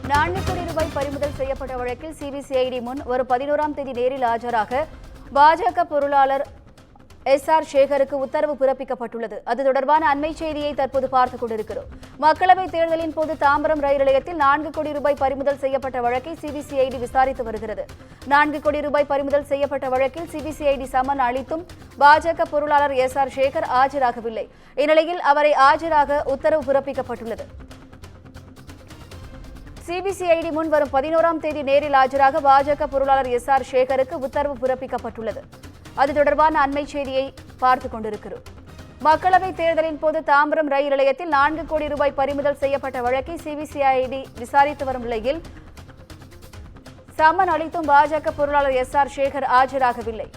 4 கோடி ரூபாய் பறிமுதல் செய்யப்பட்ட வழக்கில் சிபிசிஐடி முன் வரும் 11ஆம் தேதி நேரில் ஆஜராக பாஜக பொருளாளர் எஸ்.ஆர். சேகருக்கு உத்தரவு பிறப்பிக்கப்பட்டுள்ளது. அது தொடர்பான அண்மை செய்தியை தற்போது பார்த்துக் கொண்டிருக்கிறோம். மக்களவைத் தேர்தலின் போது தாம்பரம் ரயில் நிலையத்தில் 4 கோடி ரூபாய் பறிமுதல் செய்யப்பட்ட வழக்கை சிபிசிஐடி விசாரித்து வருகிறது. 4 கோடி ரூபாய் பறிமுதல் செய்யப்பட்ட வழக்கில் சிபிசிஐடி சமன் அளித்தும் பாஜக பொருளாளர் எஸ்.ஆர். சேகர் ஆஜராகவில்லை. இந்நிலையில் அவரை ஆஜராக உத்தரவு பிறப்பிக்கப்பட்டுள்ளது. சிபிசிஐடி முன் வரும் 11ஆம் தேதி நேரில் ஆஜராக பாஜக பொருளாளர் எஸ்.ஆர். சேகருக்கு உத்தரவு பிறப்பிக்கப்பட்டுள்ளது. அது தொடர்பான அண்மை செய்தியை பார்த்துக் கொண்டிருக்கிறோம். மக்களவைத் தேர்தலின் போது தாம்பரம் ரயில் நிலையத்தில் 4 கோடி ரூபாய் பறிமுதல் செய்யப்பட்ட வழக்கை சிபிசிஐடி விசாரித்து வரும் நிலையில் சம்மன் அளித்தும் பாஜக பொருளாளர் எஸ்.ஆர். சேகர் ஆஜராகவில்லை.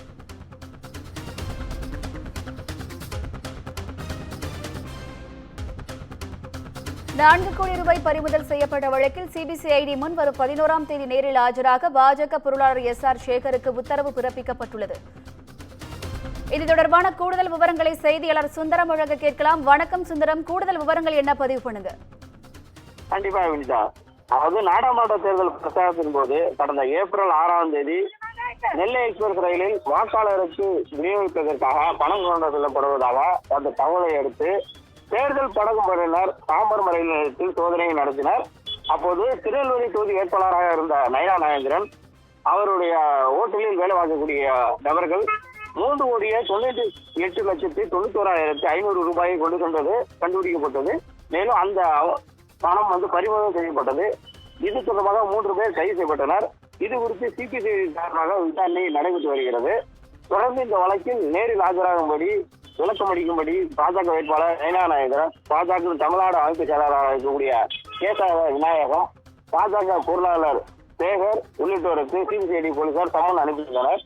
நான்கு கோடி ரூபாய் பறிமுதல் செய்யப்பட்ட வழக்கில் சிபிசிஐடி முன் வரும் 11ஆம் தேதி நேரில் ஆஜராக பாஜக பொருளாளர் எஸ்.ஆர். சேகருக்கு உத்தரவு பிறப்பிக்கப்பட்டுள்ளது. இது தொடர்பான கூடுதல் விவரங்களை செய்தியாளர் சுந்தரம் வழங்க கேட்கலாம். வணக்கம் சுந்தரம், கூடுதல் விவரங்கள் என்ன பதிவு பண்ணுங்க. கண்டிப்பா வினிதா, அதாவது நாடாளுமன்ற தேர்தல் பிரச்சாரத்தின் போது கடந்த ஏப்ரல் 6ஆம் தேதி நெல்லை எக்ஸ்பிரஸ் ரயிலில் வாக்காளருக்கு விநியோகிப்பதற்காக பணம் கொண்டு செல்லப்படுவதாக அந்த தகவலை அடுத்து தேர்தல் படகுமுறையினர் தாம்பரம் ரயில் நிலையத்தில் சோதனையை நடத்தினர். அப்போது திருநெல்வேலி தொகுதி வேட்பாளராக இருந்த நயனா நாகேந்திரன் அவருடைய ஓட்டலில் வேலை பார்க்கக்கூடிய நபர்கள் 3,98,91,500 ரூபாயை கொண்டு சென்றது கண்டுபிடிக்கப்பட்டது. மேலும் அந்த பணம் பறிமுதல் செய்யப்பட்டது. இது தொடர்பாக 3 பேர் கைது செய்யப்பட்டனர். இது குறித்து சிபிசிஐடி சார்பாக விசாரணை நடைபெற்று வருகிறது. தொடர்ந்து இந்த வழக்கில் நேரில் ஆஜராகும்படி விளக்கம் அளிக்கும்படி பாஜக வேட்பாளர் நயனா நாகேந்திரன், பாஜக தமிழ்நாடு அமைப்பு செயலாளராக இருக்கக்கூடிய கேசவ விநாயகம், பாஜக பொருளாளர் சேகர் உள்ளிட்டோருக்கு சிபிசிஐடி போலீசார் சம்மன் அனுப்பியுள்ளனர்.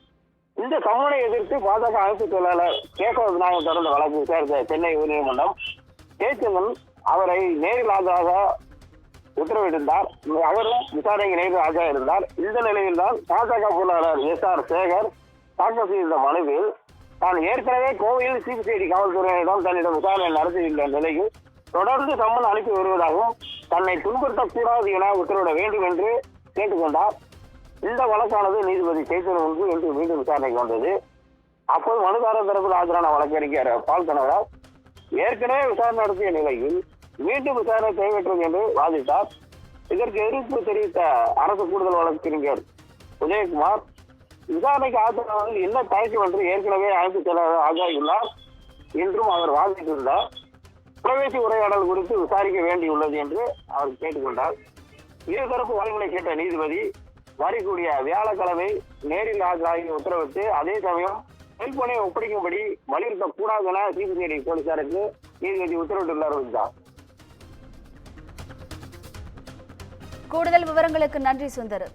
இந்த சம்மனை எதிர்த்து பாஜக அமைப்பு செயலாளர் கேசவ விநாயகம் தொடர்ந்த வழக்கு விசாரித்த சென்னை உயர்நீதிமன்றம் ஜெயச்சந்திரன் அவரை நேரில் ஆஜராக உத்தரவிட்டிருந்தார். அவரும் விசாரணைக்கு நேரில் ஆஜராக இருந்தார். இந்த நிலையில்தான் பாஜக பொருளாளர் எஸ்.ஆர். சேகர் தாக்கல் செய்த மனுவில் தான் ஏற்கனவே கோவையில் சிபிசிஐடி காவல்துறையினரிடம் தன்னிடம் விசாரணை நடத்தியுள்ள நிலையில் தொடர்ந்து சம்மன் அனுப்பி வருவதாகவும் தன்னை துன்புறுத்தக்கூடாது என உத்தரவிட வேண்டும் என்று கேட்டுக்கொண்டார். இந்த வழக்கானது நீதிபதி ஜெயச்சந்திரன் முன்பு இன்று மீண்டும் விசாரணைக்கு வந்தது. அப்போது மனுதாரர் தரப்பில் ஆஜரான வழக்கறிஞர் பால் கனகராஜ் ஏற்கனவே விசாரணை நடத்திய நிலையில் மீண்டும் விசாரணை தேவையற்றது என்று வாதிட்டார். இதற்கு எதிர்ப்பு தெரிவித்த அரசு கூடுதல் வழக்கறிஞர் உதயகுமார் விசாரணைக்கு ஆஜரானது என்ன தயக்கம் என்று ஏற்கனவே அமைப்பு செயலாளர் ஆஜராகியுள்ளார் என்றும் அவர் வாதிட்டிருந்தார். பிரவேசி உரையாடல் குறித்து விசாரிக்க வேண்டியுள்ளது என்று அவர் கேட்டுக்கொண்டார். இருதரப்பு வழக்குகளை கேட்ட நீதிபதி வரக்கூடிய வியாழக்கிழமை நேரில் ஆஜராகி உத்தரவிட்டு அதே சமயம் செல்போனை ஒப்படைக்கும்படி வலியுறுத்தக்கூடாது என சிபிசிஐடி போலீசாருக்கு நீதிபதி உத்தரவிட்டுள்ளார். கூடுதல் விவரங்களுக்கு நன்றி சுந்தர்.